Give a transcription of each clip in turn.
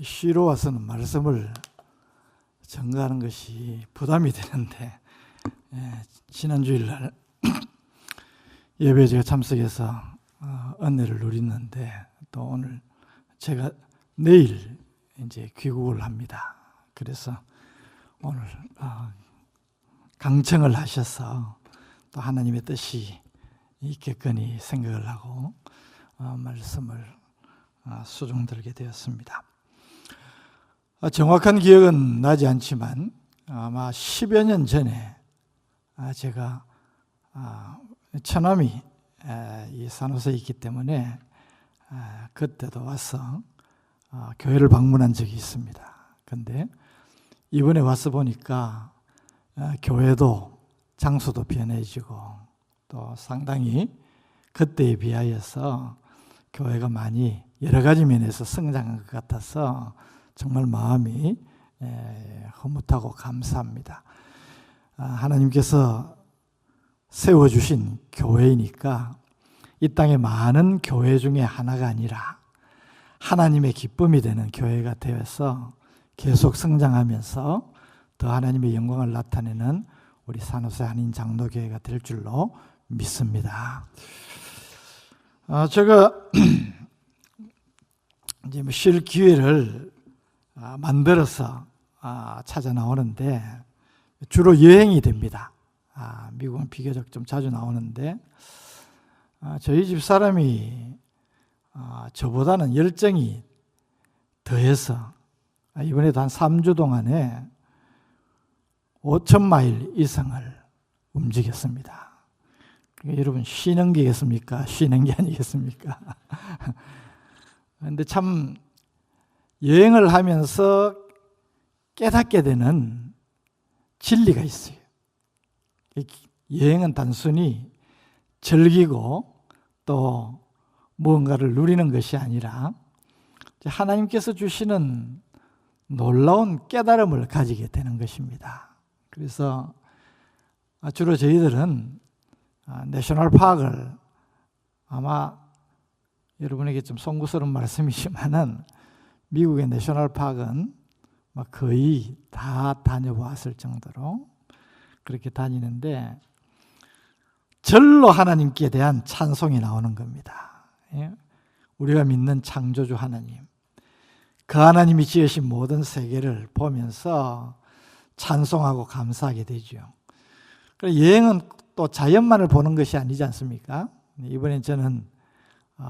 쉬러 와서는 말씀을 전가하는 것이 부담이 되는데, 지난 주일날 예배에 제가 참석해서 은혜를 누리는데, 또 오늘 제가 내일 이제 귀국을 합니다. 그래서 오늘 강청을 하셔서 또 하나님의 뜻이 있겠거니 생각을 하고 말씀을 수종들게 되었습니다. 정확한 기억은 나지 않지만 아마 10여 년 전에 제가 처남이 이 산호세에 있기 때문에 그때도 와서 교회를 방문한 적이 있습니다. 그런데 이번에 와서 보니까 교회도 장소도 변해지고 또 상당히 그때에 비하여서 교회가 많이 여러 가지 면에서 성장한 것 같아서 정말 마음이 흐뭇하고 감사합니다. 하나님께서 세워주신 교회이니까 이 땅에 많은 교회 중에 하나가 아니라 하나님의 기쁨이 되는 교회가 되어서 계속 성장하면서 더 하나님의 영광을 나타내는 우리 산호세 한인 장로교회가 될 줄로 믿습니다. 제가 이제 쉴 기회를 만들어서 찾아 나오는데 주로 여행이 됩니다. 미국은 비교적 좀 자주 나오는데 저희 집 사람이 저보다는 열정이 더해서 이번에도 한 3주 동안에 5,000마일 이상을 움직였습니다. 그러니까 여러분 쉬는 게겠습니까? 쉬는 게 아니겠습니까? 그런데 참 여행을 하면서 깨닫게 되는 진리가 있어요. 여행은 단순히 즐기고 또 무언가를 누리는 것이 아니라 하나님께서 주시는 놀라운 깨달음을 가지게 되는 것입니다. 그래서 주로 저희들은 내셔널 파크를 아마 여러분에게 좀 송구스러운 말씀이지만은 미국의 내셔널 파크는 거의 다 다녀보았을 정도로 그렇게 다니는데 절로 하나님께 대한 찬송이 나오는 겁니다. 우리가 믿는 창조주 하나님, 그 하나님이 지으신 모든 세계를 보면서 찬송하고 감사하게 되죠. 여행은 또 자연만을 보는 것이 아니지 않습니까? 이번엔 저는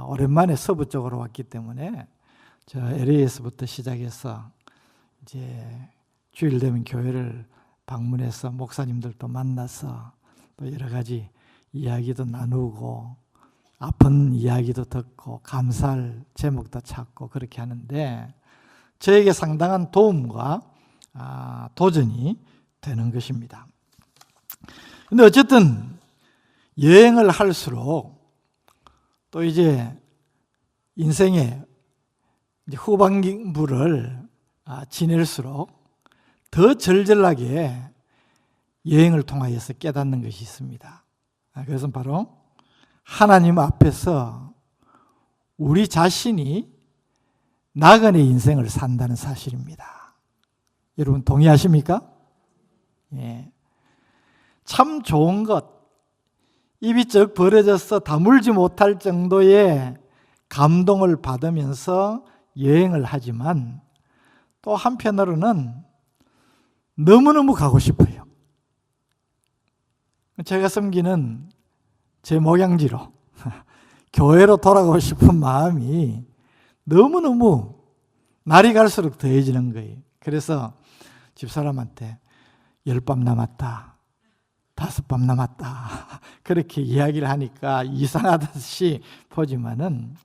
오랜만에 서부 쪽으로 왔기 때문에 저 LA에서부터 시작해서 이제 주일 되면 교회를 방문해서 목사님들도 만나서 또 여러 가지 이야기도 나누고 아픈 이야기도 듣고 감사할 제목도 찾고 그렇게 하는데 저에게 상당한 도움과 도전이 되는 것입니다. 근데 어쨌든 여행을 할수록 또 이제 인생의 후반부를 지낼수록 더 절절하게 여행을 통하여서 깨닫는 것이 있습니다. 그것은 바로 하나님 앞에서 우리 자신이 나그네 인생을 산다는 사실입니다. 여러분 동의하십니까? 예. 참 좋은 것, 입이 쩍 벌어져서 다물지 못할 정도의 감동을 받으면서 여행을 하지만 또 한편으로는 너무너무 가고 싶어요. 제가 섬기는 제 목양지로 교회로 돌아가고 싶은 마음이 너무너무 날이 갈수록 더해지는 거예요. 그래서 집사람한테 10밤 남았다, 5밤 남았다 그렇게 이야기를 하니까 이상하듯이 보지만은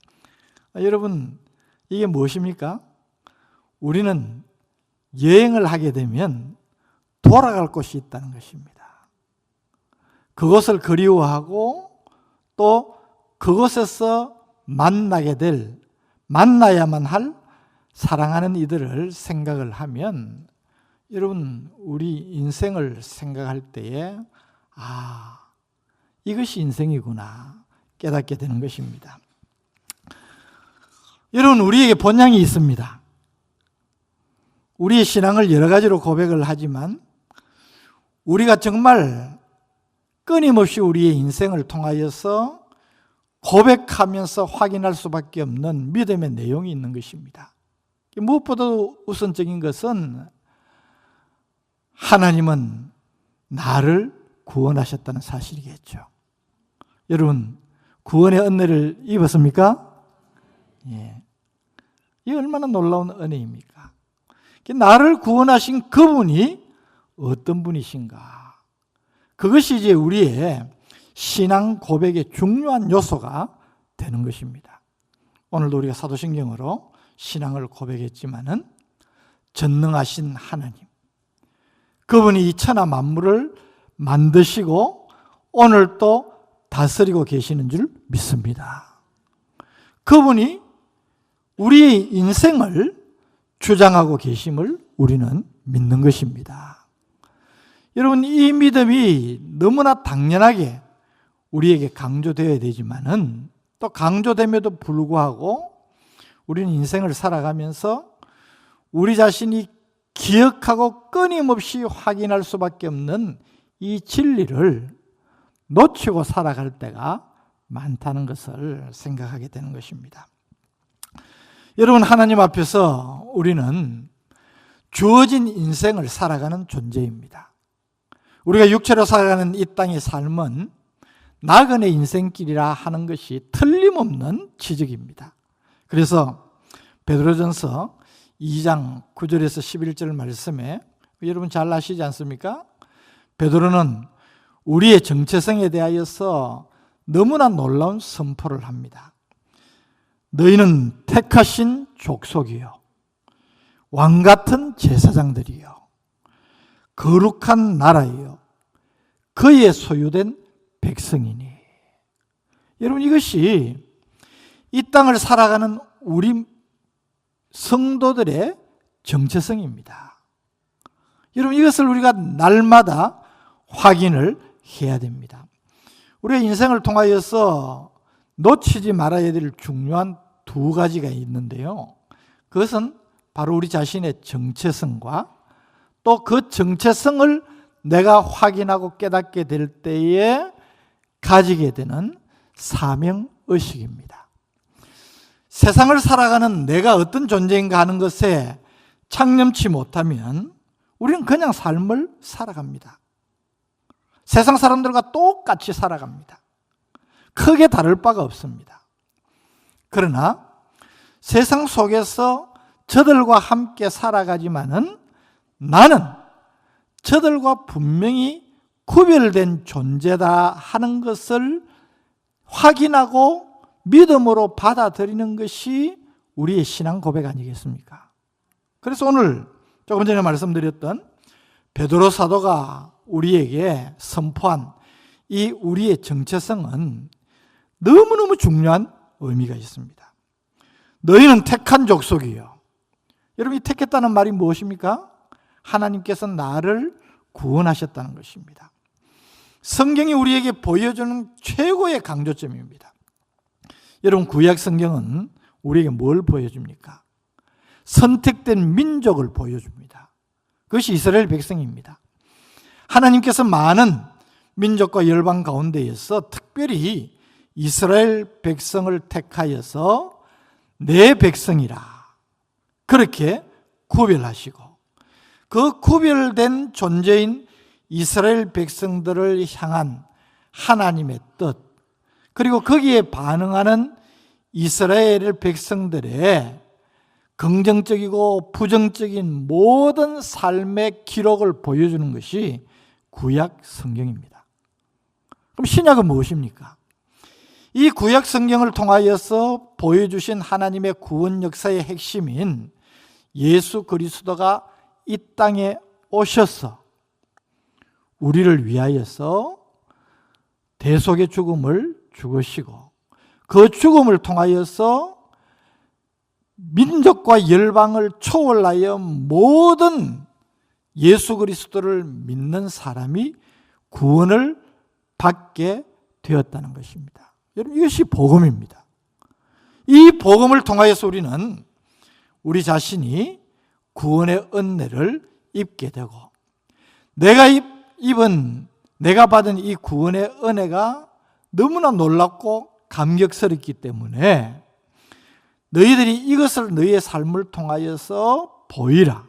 여러분 이게 무엇입니까? 우리는 여행을 하게 되면 돌아갈 곳이 있다는 것입니다. 그것을 그리워하고 또 그곳에서 만나야만 할 사랑하는 이들을 생각을 하면 여러분 우리 인생을 생각할 때에 이것이 인생이구나 깨닫게 되는 것입니다. 여러분 우리에게 본향이 있습니다. 우리의 신앙을 여러 가지로 고백을 하지만 우리가 정말 끊임없이 우리의 인생을 통하여서 고백하면서 확인할 수밖에 없는 믿음의 내용이 있는 것입니다. 무엇보다 우선적인 것은 하나님은 나를 구원하셨다는 사실이겠죠. 여러분, 구원의 은혜를 입었습니까? 예. 이 얼마나 놀라운 은혜입니까? 나를 구원하신 그분이 어떤 분이신가? 그것이 이제 우리의 신앙 고백의 중요한 요소가 되는 것입니다. 오늘도 우리가 사도신경으로 신앙을 고백했지만은 전능하신 하나님, 그분이 이 천하 만물을 만드시고 오늘 또 다스리고 계시는 줄 믿습니다. 그분이 우리의 인생을 주장하고 계심을 우리는 믿는 것입니다. 여러분, 이 믿음이 너무나 당연하게 우리에게 강조되어야 되지만은 또 강조됨에도 불구하고 우리는 인생을 살아가면서 우리 자신이 기억하고 끊임없이 확인할 수밖에 없는 이 진리를 놓치고 살아갈 때가 많다는 것을 생각하게 되는 것입니다. 여러분, 하나님 앞에서 우리는 주어진 인생을 살아가는 존재입니다. 우리가 육체로 살아가는 이 땅의 삶은 나그네 인생길이라 하는 것이 틀림없는 지적입니다. 그래서 베드로전서 2장 9절에서 11절 말씀에 여러분 잘 아시지 않습니까? 베드로는 우리의 정체성에 대하여서 너무나 놀라운 선포를 합니다. 너희는 택하신 족속이요, 왕같은 제사장들이요, 거룩한 나라이요, 그의 소유된 백성이니. 여러분, 이것이 이 땅을 살아가는 우리 성도들의 정체성입니다. 여러분, 이것을 우리가 날마다 확인을 해야 됩니다. 우리의 인생을 통하여서 놓치지 말아야 될 중요한 두 가지가 있는데요. 그것은 바로 우리 자신의 정체성과 또 그 정체성을 내가 확인하고 깨닫게 될 때에 가지게 되는 사명의식입니다. 세상을 살아가는 내가 어떤 존재인가 하는 것에 창념치 못하면 우리는 그냥 삶을 살아갑니다. 세상 사람들과 똑같이 살아갑니다. 크게 다를 바가 없습니다. 그러나 세상 속에서 저들과 함께 살아가지만은 나는 저들과 분명히 구별된 존재다 하는 것을 확인하고 믿음으로 받아들이는 것이 우리의 신앙 고백 아니겠습니까? 그래서 오늘 조금 전에 말씀드렸던 베드로 사도가 우리에게 선포한 이 우리의 정체성은 너무너무 중요한 의미가 있습니다. 너희는 택한 족속이요. 여러분, 이 택했다는 말이 무엇입니까? 하나님께서 나를 구원하셨다는 것입니다. 성경이 우리에게 보여주는 최고의 강조점입니다. 여러분, 구약 성경은 우리에게 뭘 보여줍니까? 선택된 민족을 보여줍니다. 그것이 이스라엘 백성입니다. 하나님께서 많은 민족과 열방 가운데에서 특별히 이스라엘 백성을 택하여서 내 백성이라 그렇게 구별하시고 그 구별된 존재인 이스라엘 백성들을 향한 하나님의 뜻, 그리고 거기에 반응하는 이스라엘 백성들의 긍정적이고 부정적인 모든 삶의 기록을 보여주는 것이 구약 성경입니다. 그럼 신약은 무엇입니까? 이 구약 성경을 통하여서 보여주신 하나님의 구원 역사의 핵심인 예수 그리스도가 이 땅에 오셔서 우리를 위하여서 대속의 죽음을 죽으시고 그 죽음을 통하여서 민족과 열방을 초월하여 모든 예수 그리스도를 믿는 사람이 구원을 받게 되었다는 것입니다. 여러분, 이것이 복음입니다. 이 복음을 통하여서 우리는 우리 자신이 구원의 은혜를 입게 되고, 내가 받은 이 구원의 은혜가 너무나 놀랍고 감격스럽기 때문에 너희들이 이것을 너희의 삶을 통하여서 보이라.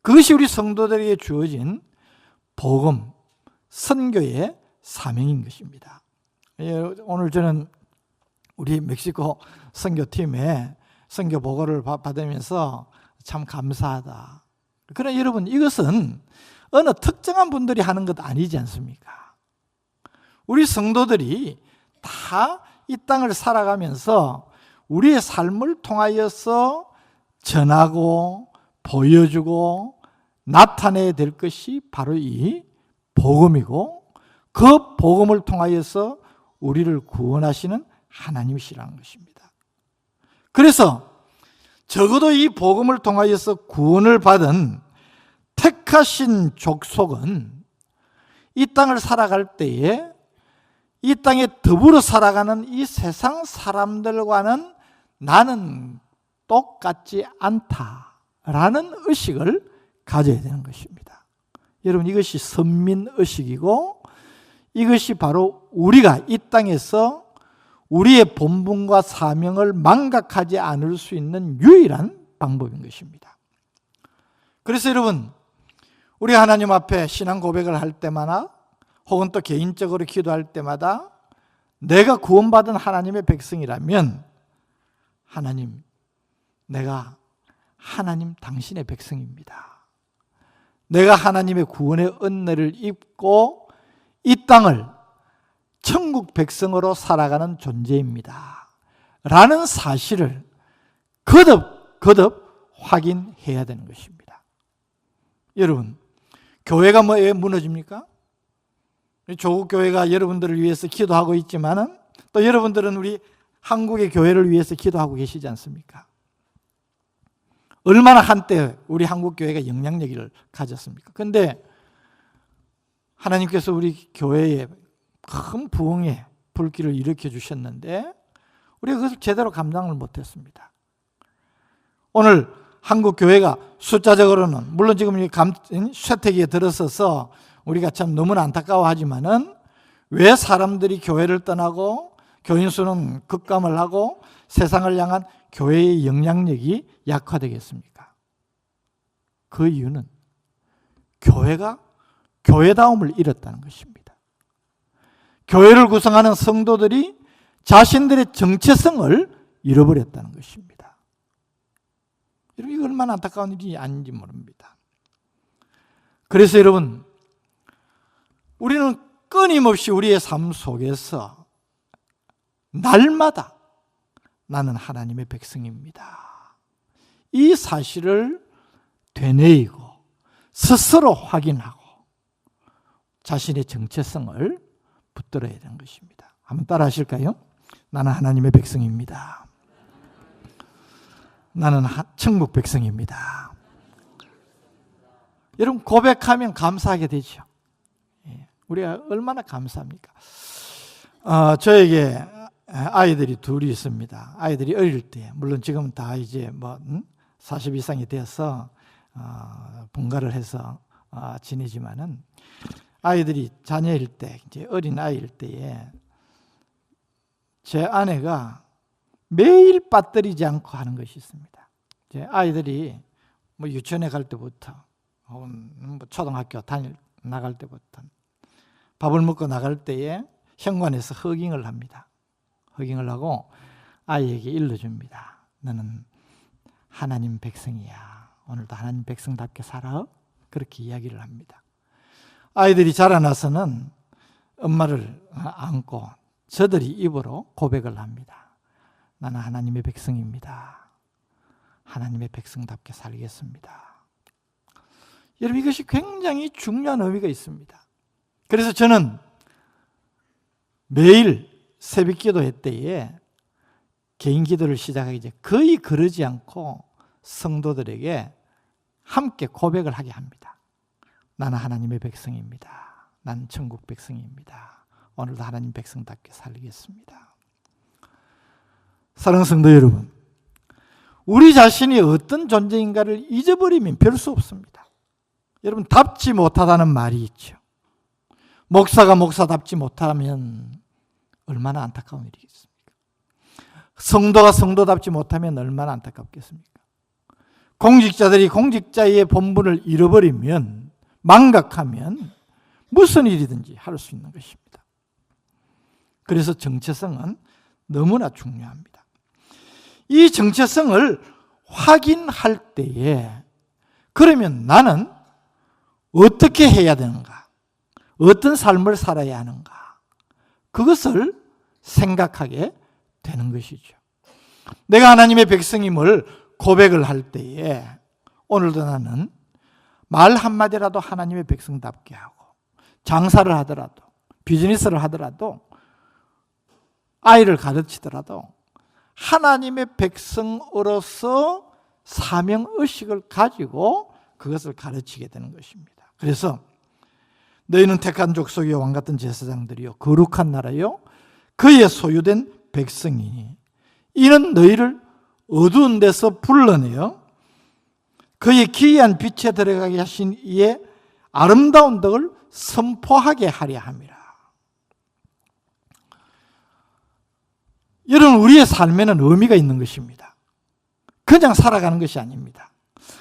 그것이 우리 성도들에게 주어진 복음, 선교의 사명인 것입니다. 오늘 저는 우리 멕시코 선교팀에 선교 보고를 받으면서 참 감사하다. 그러나 여러분, 이것은 어느 특정한 분들이 하는 것 아니지 않습니까? 우리 성도들이 다 이 땅을 살아가면서 우리의 삶을 통하여서 전하고 보여주고 나타내야 될 것이 바로 이 복음이고, 그 복음을 통하여서 우리를 구원하시는 하나님이시라는 것입니다. 그래서 적어도 이 복음을 통하여서 구원을 받은 택하신 족속은 이 땅을 살아갈 때에 이 땅에 더불어 살아가는 이 세상 사람들과는 나는 똑같지 않다라는 의식을 가져야 되는 것입니다. 여러분, 이것이 선민의식이고, 이것이 바로 우리가 이 땅에서 우리의 본분과 사명을 망각하지 않을 수 있는 유일한 방법인 것입니다. 그래서 여러분, 우리 하나님 앞에 신앙 고백을 할 때마다, 혹은 또 개인적으로 기도할 때마다 내가 구원받은 하나님의 백성이라면, 하나님, 내가 하나님 당신의 백성입니다. 내가 하나님의 구원의 은혜를 입고 이 땅을 천국 백성으로 살아가는 존재입니다. 라는 사실을 거듭 확인해야 되는 것입니다. 여러분, 교회가 왜 무너집니까? 조국 교회가 여러분들을 위해서 기도하고 있지만은 또 여러분들은 우리 한국의 교회를 위해서 기도하고 계시지 않습니까? 얼마나 한때 우리 한국 교회가 영향력을 가졌습니까? 그런데 하나님께서 우리 교회에 큰 부흥의 불길을 일으켜 주셨는데 우리가 그것을 제대로 감당을 못했습니다. 오늘 한국 교회가 숫자적으로는 물론 지금 쇠퇴기에 들어서서 우리가 참 너무나 안타까워하지만은 왜 사람들이 교회를 떠나고 교인 수는 급감을 하고 세상을 향한 교회의 영향력이 약화되겠습니까? 그 이유는 교회가 교회다움을 잃었다는 것입니다. 교회를 구성하는 성도들이 자신들의 정체성을 잃어버렸다는 것입니다. 여러분, 이거 얼마나 안타까운 일이 아닌지 모릅니다. 그래서 여러분, 우리는 끊임없이 우리의 삶 속에서 날마다 나는 하나님의 백성입니다. 이 사실을 되뇌이고 스스로 확인하고 자신의 정체성을 붙들어야 되는 것입니다. 한번 따라 하실까요? 나는 하나님의 백성입니다. 나는 천국 백성입니다. 여러분, 고백하면 감사하게 되죠. 우리가 얼마나 감사합니까? 저에게 아이들이 둘이 있습니다. 아이들이 어릴 때, 물론 지금은 다 이제 40 이상이 되어서 분가를 해서 지내지만은 아이들이 자녀일 때, 이제 어린 아이일 때에 제 아내가 매일 빠뜨리지 않고 하는 것이 있습니다. 제 아이들이 유치원에 갈 때부터 혹은 초등학교 나갈 때부터 밥을 먹고 나갈 때에 현관에서 허깅을 합니다. 허깅을 하고 아이에게 일러줍니다. 너는 하나님 백성이야. 오늘도 하나님 백성답게 살아. 그렇게 이야기를 합니다. 아이들이 자라나서는 엄마를 안고 저들이 입으로 고백을 합니다. 나는 하나님의 백성입니다. 하나님의 백성답게 살겠습니다. 여러분, 이것이 굉장히 중요한 의미가 있습니다. 그래서 저는 매일 새벽 기도회 때에 개인 기도를 시작하기 전에 거의 그러지 않고 성도들에게 함께 고백을 하게 합니다. 나는 하나님의 백성입니다. 나는 천국 백성입니다. 오늘도 하나님 백성답게 살겠습니다. 사랑하는 성도 여러분, 우리 자신이 어떤 존재인가를 잊어버리면 별 수 없습니다. 여러분, 답지 못하다는 말이 있죠. 목사가 목사답지 못하면 얼마나 안타까운 일이겠습니까? 성도가 성도답지 못하면 얼마나 안타깝겠습니까? 공직자들이 공직자의 본분을 잃어버리면, 망각하면 무슨 일이든지 할 수 있는 것입니다. 그래서 정체성은 너무나 중요합니다. 이 정체성을 확인할 때에 그러면 나는 어떻게 해야 되는가? 어떤 삶을 살아야 하는가? 그것을 생각하게 되는 것이죠. 내가 하나님의 백성임을 고백을 할 때에 오늘도 나는 말 한마디라도 하나님의 백성답게 하고, 장사를 하더라도, 비즈니스를 하더라도, 아이를 가르치더라도 하나님의 백성으로서 사명의식을 가지고 그것을 가르치게 되는 것입니다. 그래서 너희는 택한 족속이요 왕같은 제사장들이요 거룩한 나라요 그의 소유된 백성이니 이는 너희를 어두운 데서 불러내어 그의 기이한 빛에 들어가게 하신 이의 아름다운 덕을 선포하게 하려 함이라. 여러분, 우리의 삶에는 의미가 있는 것입니다. 그냥 살아가는 것이 아닙니다.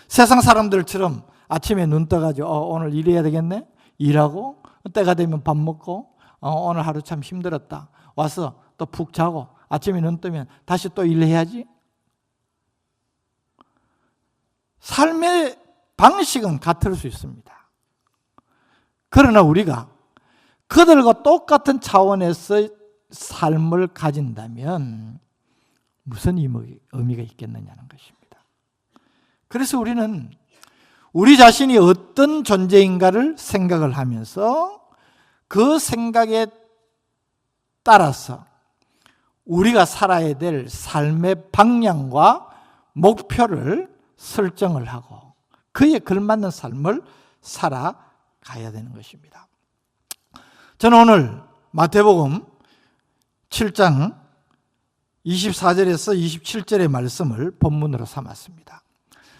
세상 사람들처럼 아침에 눈 떠가지고 오늘 일해야 되겠네? 일하고 때가 되면 밥 먹고 오늘 하루 참 힘들었다. 와서 또 푹 자고 아침에 눈 뜨면 다시 또 일해야지. 삶의 방식은 같을 수 있습니다. 그러나 우리가 그들과 똑같은 차원에서 삶을 가진다면 무슨 의미가 있겠느냐는 것입니다. 그래서 우리는 우리 자신이 어떤 존재인가를 생각을 하면서 그 생각에 따라서 우리가 살아야 될 삶의 방향과 목표를 설정을 하고 그에 걸맞는 삶을 살아가야 되는 것입니다. 저는 오늘 마태복음 7장 24절에서 27절의 말씀을 본문으로 삼았습니다.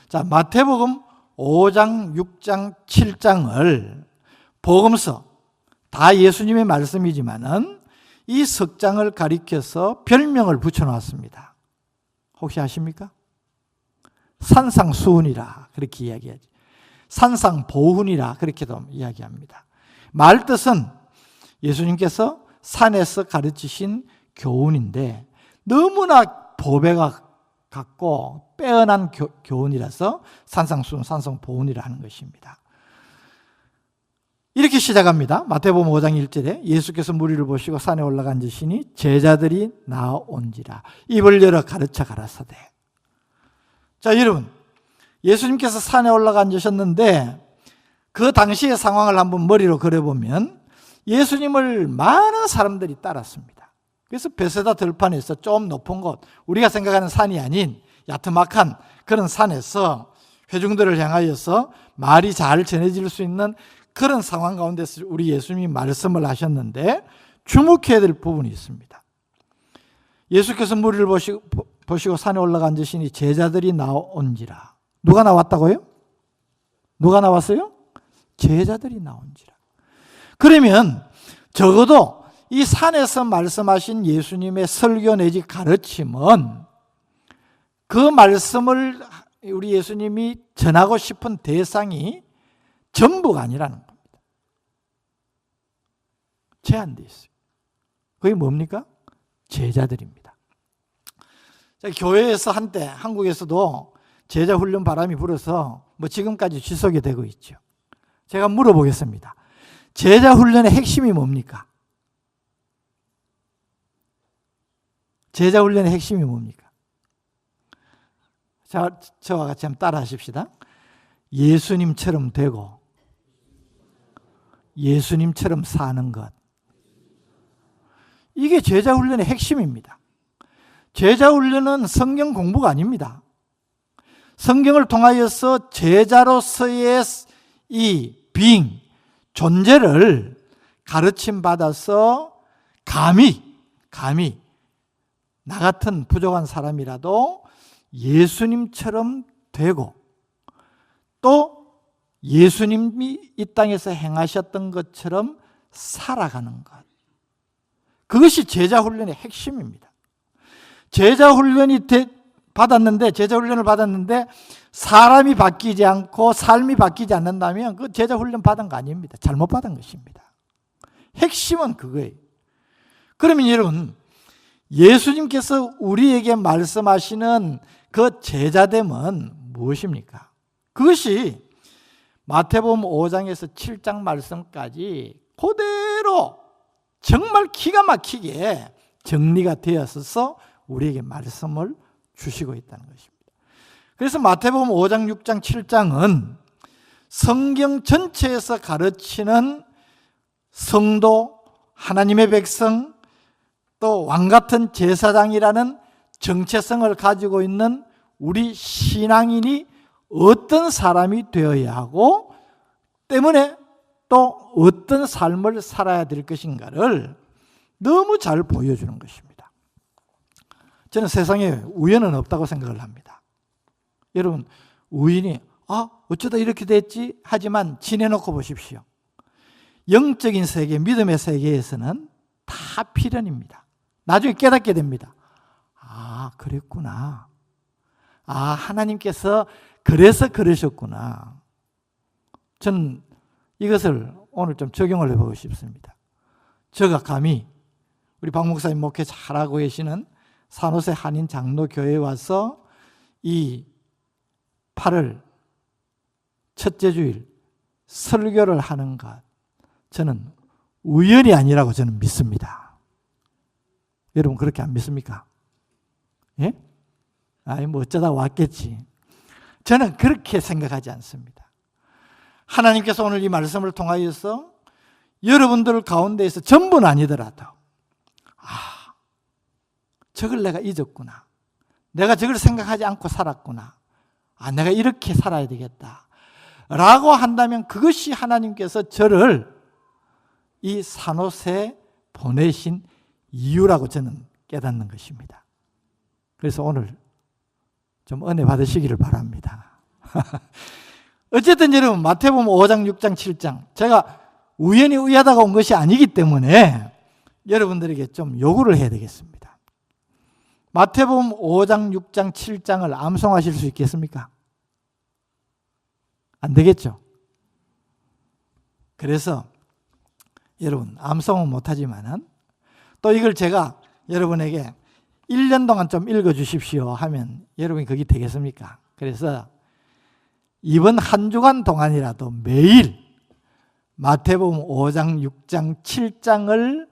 자, 마태복음 5장, 6장, 7장을 복음서 다 예수님의 말씀이지만은 이 석장을 가리켜서 별명을 붙여놨습니다. 혹시 아십니까? 산상수훈이라 그렇게 이야기하지. 산상보훈이라 그렇게도 이야기합니다. 말 뜻은 예수님께서 산에서 가르치신 교훈인데 너무나 보배가 같고 빼어난 교훈이라서 산상수훈, 산상보훈이라 하는 것입니다. 이렇게 시작합니다. 마태복음 5장 1절에 예수께서 무리를 보시고 산에 올라가 앉으시니 제자들이 나온지라 입을 열어 가르쳐 가라사대. 자, 여러분, 예수님께서 산에 올라가 앉으셨는데 그 당시의 상황을 한번 머리로 그려보면 예수님을 많은 사람들이 따랐습니다. 그래서 베세다 들판에서 좀 높은 곳, 우리가 생각하는 산이 아닌 야트막한 그런 산에서 회중들을 향하여서 말이 잘 전해질 수 있는 그런 상황 가운데서 우리 예수님이 말씀을 하셨는데 주목해야 될 부분이 있습니다. 예수께서 무리를 보시고 산에 올라가 앉으시니 제자들이 나온지라. 누가 나왔다고요? 누가 나왔어요? 제자들이 나온지라. 그러면 적어도 이 산에서 말씀하신 예수님의 설교 내지 가르침은 그 말씀을 우리 예수님이 전하고 싶은 대상이 전부가 아니라는 겁니다. 제한되어 있어요. 그게 뭡니까? 제자들입니다. 자, 교회에서 한때 한국에서도 제자 훈련 바람이 불어서 지금까지 지속이 되고 있죠. 제가 물어보겠습니다. 제자 훈련의 핵심이 뭡니까? 제자 훈련의 핵심이 뭡니까? 자, 저와 같이 한번 따라 하십시다. 예수님처럼 되고 예수님처럼 사는 것. 이게 제자 훈련의 핵심입니다. 제자 훈련은 성경 공부가 아닙니다. 성경을 통하여서 제자로서의 이 being, 존재를 가르침 받아서 감히 나 같은 부족한 사람이라도 예수님처럼 되고 또 예수님이 이 땅에서 행하셨던 것처럼 살아가는 것. 그것이 제자훈련의 핵심입니다. 제자훈련을 받았는데 사람이 바뀌지 않고 삶이 바뀌지 않는다면 그 제자훈련 받은 거 아닙니다. 잘못 받은 것입니다. 핵심은 그거예요. 그러면 여러분, 예수님께서 우리에게 말씀하시는 그 제자됨은 무엇입니까? 그것이 마태복음 5장에서 7장 말씀까지 그대로 정말 기가 막히게 정리가 되었어서 우리에게 말씀을 주시고 있다는 것입니다. 그래서 마태복음 5장, 6장, 7장은 성경 전체에서 가르치는 성도, 하나님의 백성, 또 왕같은 제사장이라는 정체성을 가지고 있는 우리 신앙인이 어떤 사람이 되어야 하고 때문에 또 어떤 삶을 살아야 될 것인가를 너무 잘 보여주는 것입니다. 저는 세상에 우연은 없다고 생각을 합니다. 여러분, 우연히 어쩌다 이렇게 됐지 하지만 지내놓고 보십시오. 영적인 세계, 믿음의 세계에서는 다 필연입니다. 나중에 깨닫게 됩니다. 그랬구나. 하나님께서 그래서 그러셨구나. 저는 이것을 오늘 좀 적용을 해보고 싶습니다. 제가 감히 우리 박 목사님 목회 잘하고 계시는 산호세 한인 장로교회에 와서 이 8월 첫째 주일 설교를 하는 것, 저는 우연이 아니라고 저는 믿습니다. 여러분 그렇게 안 믿습니까? 예? 뭐 어쩌다 왔겠지. 저는 그렇게 생각하지 않습니다. 하나님께서 오늘 이 말씀을 통하여서 여러분들 가운데에서 전부는 아니더라도 저걸 내가 잊었구나. 내가 저걸 생각하지 않고 살았구나. 내가 이렇게 살아야 되겠다. 라고 한다면 그것이 하나님께서 저를 이 산호세에 보내신 이유라고 저는 깨닫는 것입니다. 그래서 오늘 좀 은혜 받으시기를 바랍니다. 어쨌든 여러분 마태복음 5장, 6장, 7장 제가 우연히 의하다가 온 것이 아니기 때문에 여러분들에게 좀 요구를 해야 되겠습니다. 마태복음 5장, 6장, 7장을 암송하실 수 있겠습니까? 안 되겠죠? 그래서 여러분 암송은 못하지만은 또 이걸 제가 여러분에게 1년 동안 좀 읽어주십시오 하면 여러분이 그게 되겠습니까? 그래서 이번 한 주간 동안이라도 매일 마태복음 5장, 6장, 7장을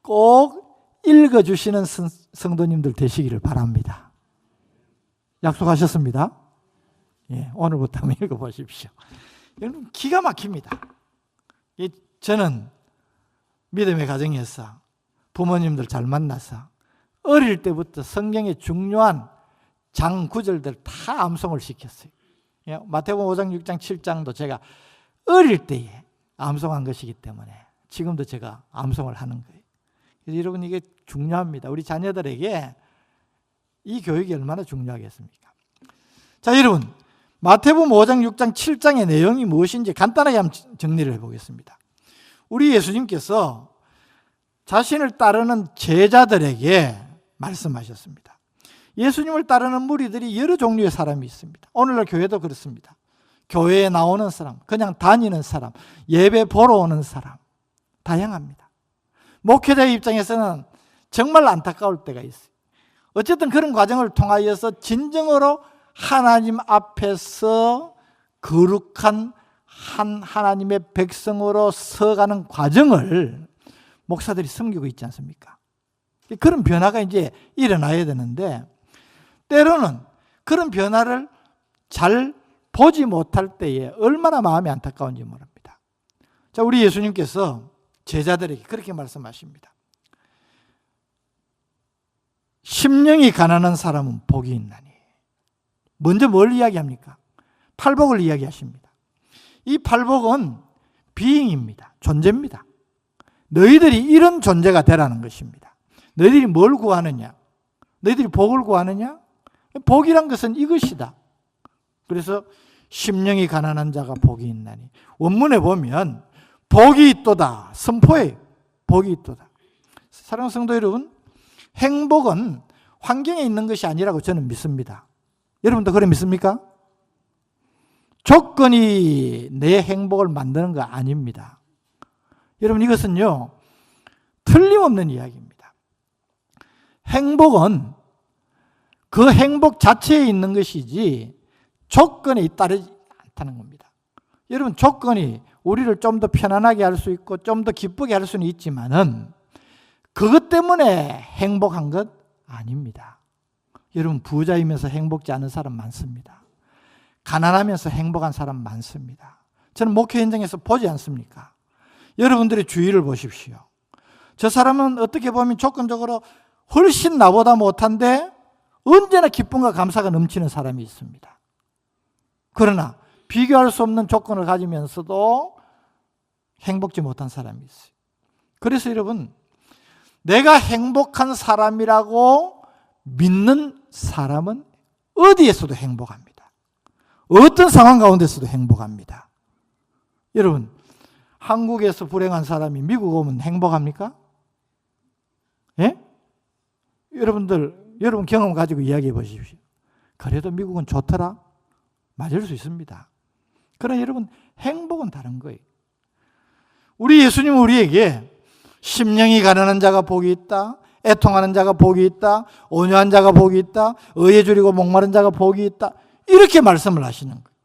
꼭 읽어주시는 성도님들 되시기를 바랍니다. 약속하셨습니다? 예, 오늘부터 한번 읽어보십시오. 여러분 기가 막힙니다. 저는 믿음의 가정에서 부모님들 잘 만나서 어릴 때부터 성경의 중요한 장 구절들 다 암송을 시켰어요. 마태복음 5장, 6장, 7장도 제가 어릴 때에 암송한 것이기 때문에 지금도 제가 암송을 하는 거예요. 그래서 여러분 이게 중요합니다. 우리 자녀들에게 이 교육이 얼마나 중요하겠습니까? 자, 여러분 마태복음 5장, 6장, 7장의 내용이 무엇인지 간단하게 한번 정리를 해보겠습니다. 우리 예수님께서 자신을 따르는 제자들에게 말씀하셨습니다. 예수님을 따르는 무리들이 여러 종류의 사람이 있습니다. 오늘날 교회도 그렇습니다. 교회에 나오는 사람, 그냥 다니는 사람, 예배 보러 오는 사람, 다양합니다. 목회자의 입장에서는 정말 안타까울 때가 있어요. 어쨌든 그런 과정을 통하여서 진정으로 하나님 앞에서 거룩한 한 하나님의 백성으로 서가는 과정을 목사들이 섬기고 있지 않습니까? 그런 변화가 이제 일어나야 되는데 때로는 그런 변화를 잘 보지 못할 때에 얼마나 마음이 안타까운지 모릅니다. 자, 우리 예수님께서 제자들에게 그렇게 말씀하십니다. 심령이 가난한 사람은 복이 있나니. 먼저 뭘 이야기합니까? 팔복을 이야기하십니다. 이 팔복은 비잉입니다. 존재입니다. 너희들이 이런 존재가 되라는 것입니다. 너희들이 뭘 구하느냐? 너희들이 복을 구하느냐? 복이란 것은 이것이다. 그래서 심령이 가난한 자가 복이 있나니. 원문에 보면 복이 있도다. 선포에 복이 있도다. 사랑하는 성도 여러분, 행복은 환경에 있는 것이 아니라고 저는 믿습니다. 여러분도 그래 믿습니까? 조건이 내 행복을 만드는 거 아닙니다. 여러분, 이것은요, 틀림없는 이야기입니다. 행복은 그 행복 자체에 있는 것이지 조건에 따르지 않다는 겁니다. 여러분, 조건이 우리를 좀 더 편안하게 할 수 있고 좀 더 기쁘게 할 수는 있지만은 그것 때문에 행복한 것 아닙니다. 여러분, 부자이면서 행복지 않은 사람 많습니다. 가난하면서 행복한 사람 많습니다. 저는 목회 현장에서 보지 않습니까? 여러분들의 주위를 보십시오. 저 사람은 어떻게 보면 조건적으로 훨씬 나보다 못한데 언제나 기쁨과 감사가 넘치는 사람이 있습니다. 그러나 비교할 수 없는 조건을 가지면서도 행복지 못한 사람이 있어요. 그래서 여러분, 내가 행복한 사람이라고 믿는 사람은 어디에서도 행복합니다. 어떤 상황 가운데서도 행복합니다. 여러분, 한국에서 불행한 사람이 미국 오면 행복합니까? 예? 여러분 경험 가지고 이야기해 보십시오. 그래도 미국은 좋더라? 맞을 수 있습니다. 그러나 여러분, 행복은 다른 거예요. 우리 예수님은 우리에게 심령이 가난한 자가 복이 있다, 애통하는 자가 복이 있다, 온유한 자가 복이 있다, 의에 줄이고 목마른 자가 복이 있다, 이렇게 말씀을 하시는 거예요.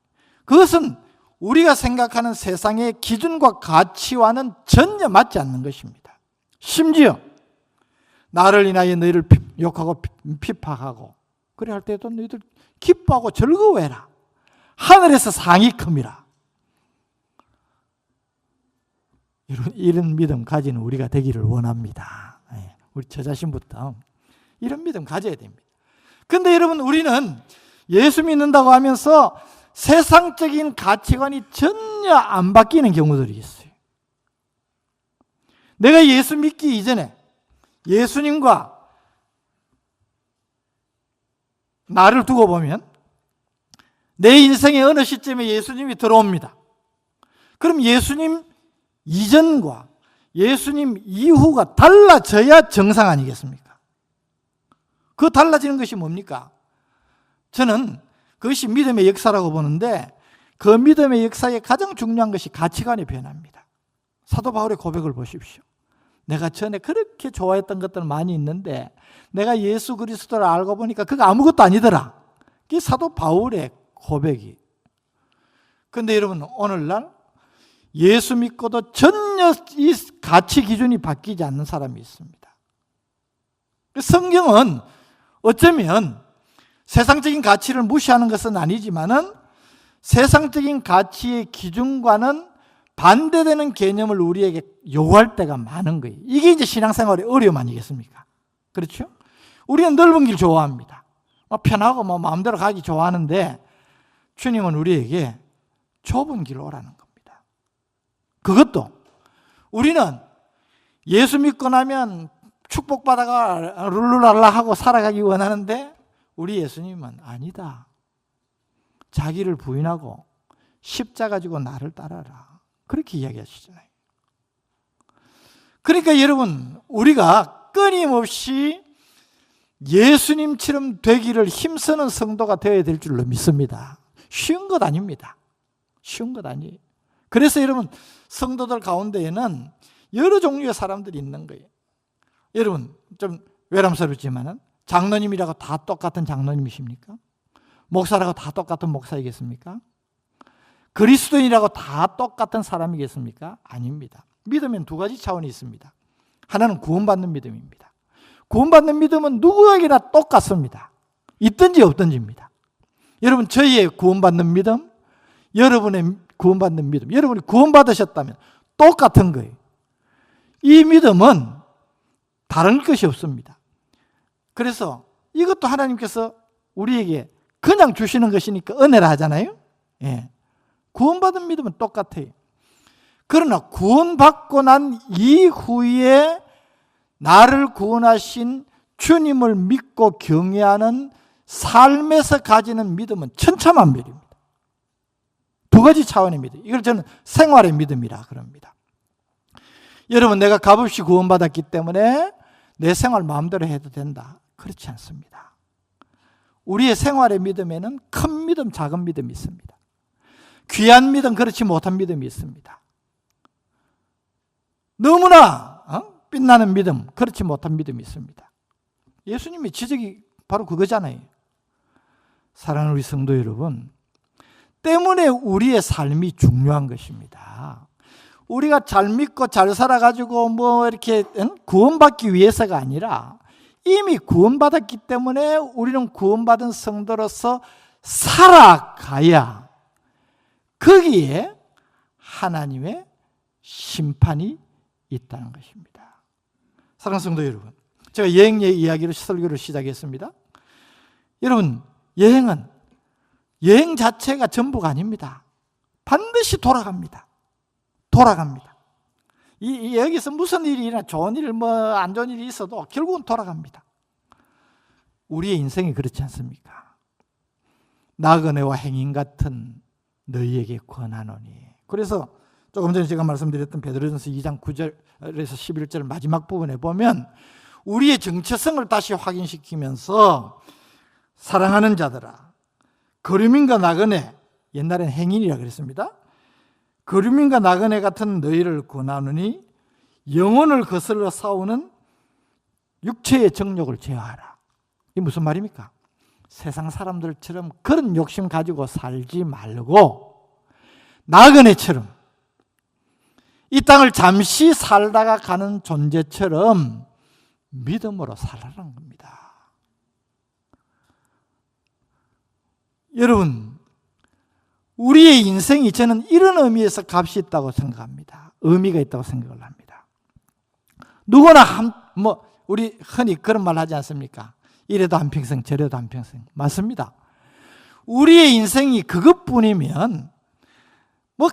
그것은 우리가 생각하는 세상의 기준과 가치와는 전혀 맞지 않는 것입니다. 심지어 나를 인하여 너희를 욕하고 핍박하고 그래 할 때도 너희들 기뻐하고 즐거워해라. 하늘에서 상이 큽니다. 이런 믿음 가진 우리가 되기를 원합니다. 우리 저 자신부터 이런 믿음 가져야 됩니다. 그런데 여러분, 우리는 예수 믿는다고 하면서 세상적인 가치관이 전혀 안 바뀌는 경우들이 있어요. 내가 예수 믿기 이전에 예수님과 나를 두고 보면 내 인생의 어느 시점에 예수님이 들어옵니다. 그럼 예수님 이전과 예수님 이후가 달라져야 정상 아니겠습니까? 그 달라지는 것이 뭡니까? 저는 그것이 믿음의 역사라고 보는데 그 믿음의 역사에 가장 중요한 것이 가치관의 변화입니다. 사도 바울의 고백을 보십시오. 내가 전에 그렇게 좋아했던 것들 많이 있는데 내가 예수 그리스도를 알고 보니까 그거 아무것도 아니더라. 그게 사도 바울의 고백이. 그런데 여러분, 오늘날 예수 믿고도 전혀 이 가치 기준이 바뀌지 않는 사람이 있습니다. 성경은 어쩌면 세상적인 가치를 무시하는 것은 아니지만은 세상적인 가치의 기준과는 반대되는 개념을 우리에게 요구할 때가 많은 거예요. 이게 이제 신앙생활의 어려움 아니겠습니까? 그렇죠? 우리는 넓은 길 좋아합니다. 편하고 마음대로 가기 좋아하는데 주님은 우리에게 좁은 길로 오라는 겁니다. 그것도 우리는 예수 믿고 나면 축복받아가 룰루랄라 하고 살아가기 원하는데 우리 예수님은 아니다. 자기를 부인하고 십자가 지고 나를 따라라. 그렇게 이야기하시잖아요. 그러니까 여러분, 우리가 끊임없이 예수님처럼 되기를 힘쓰는 성도가 되어야 될 줄로 믿습니다. 쉬운 것 아닙니다. 쉬운 것 아니에요. 그래서 여러분, 성도들 가운데에는 여러 종류의 사람들이 있는 거예요. 여러분, 좀 외람스럽지만은 장로님이라고 다 똑같은 장로님이십니까? 목사라고 다 똑같은 목사이겠습니까? 그리스도인이라고 다 똑같은 사람이겠습니까? 아닙니다. 믿음엔 두 가지 차원이 있습니다. 하나는 구원받는 믿음입니다. 구원받는 믿음은 누구에게나 똑같습니다. 있든지 없든지입니다. 여러분, 저희의 구원받는 믿음, 여러분의 구원받는 믿음, 여러분이 구원받으셨다면 똑같은 거예요. 이 믿음은 다른 것이 없습니다. 그래서 이것도 하나님께서 우리에게 그냥 주시는 것이니까 은혜라 하잖아요. 예. 구원받은 믿음은 똑같아요. 그러나 구원받고 난 이후에 나를 구원하신 주님을 믿고 경외하는 삶에서 가지는 믿음은 천차만별입니다. 두 가지 차원의 믿음. 이걸 저는 생활의 믿음이라 그럽니다. 여러분, 내가 값없이 구원받았기 때문에 내 생활 마음대로 해도 된다. 그렇지 않습니다. 우리의 생활의 믿음에는 큰 믿음, 작은 믿음이 있습니다. 귀한 믿음, 그렇지 못한 믿음이 있습니다. 너무나 빛나는 믿음, 그렇지 못한 믿음이 있습니다. 예수님의 지적이 바로 그거잖아요. 사랑하는 우리 성도 여러분, 때문에 우리의 삶이 중요한 것입니다. 우리가 잘 믿고 잘 살아가지고 이렇게 구원받기 위해서가 아니라 이미 구원받았기 때문에 우리는 구원받은 성도로서 살아가야 거기에 하나님의 심판이 있다는 것입니다. 사랑하는 성도 여러분, 제가 여행 이야기로 설교를 시작했습니다. 여러분, 여행 자체가 전부가 아닙니다. 반드시 돌아갑니다. 여기서 무슨 일이나 좋은 일, 안 좋은 일이 있어도 결국은 돌아갑니다. 우리의 인생이 그렇지 않습니까? 나그네와 행인 같은 너희에게 권하노니. 그래서 조금 전에 제가 말씀드렸던 베드로전서 2장 9절에서 11절 마지막 부분에 보면 우리의 정체성을 다시 확인시키면서 사랑하는 자들아, 거류민과 나그네, 옛날엔 행인이라 그랬습니다. 거류민과 나그네 같은 너희를 권하노니 영혼을 거슬러 싸우는 육체의 정욕을 제어하라. 이게 무슨 말입니까? 세상 사람들처럼 그런 욕심 가지고 살지 말고 나그네처럼 이 땅을 잠시 살다가 가는 존재처럼 믿음으로 살아라는 겁니다. 여러분, 우리의 인생이 저는 이런 의미에서 값이 있다고 생각합니다. 의미가 있다고 생각을 합니다. 누구나 우리 흔히 그런 말 하지 않습니까? 이래도 한평생 저래도 한평생. 맞습니다. 우리의 인생이 그것뿐이면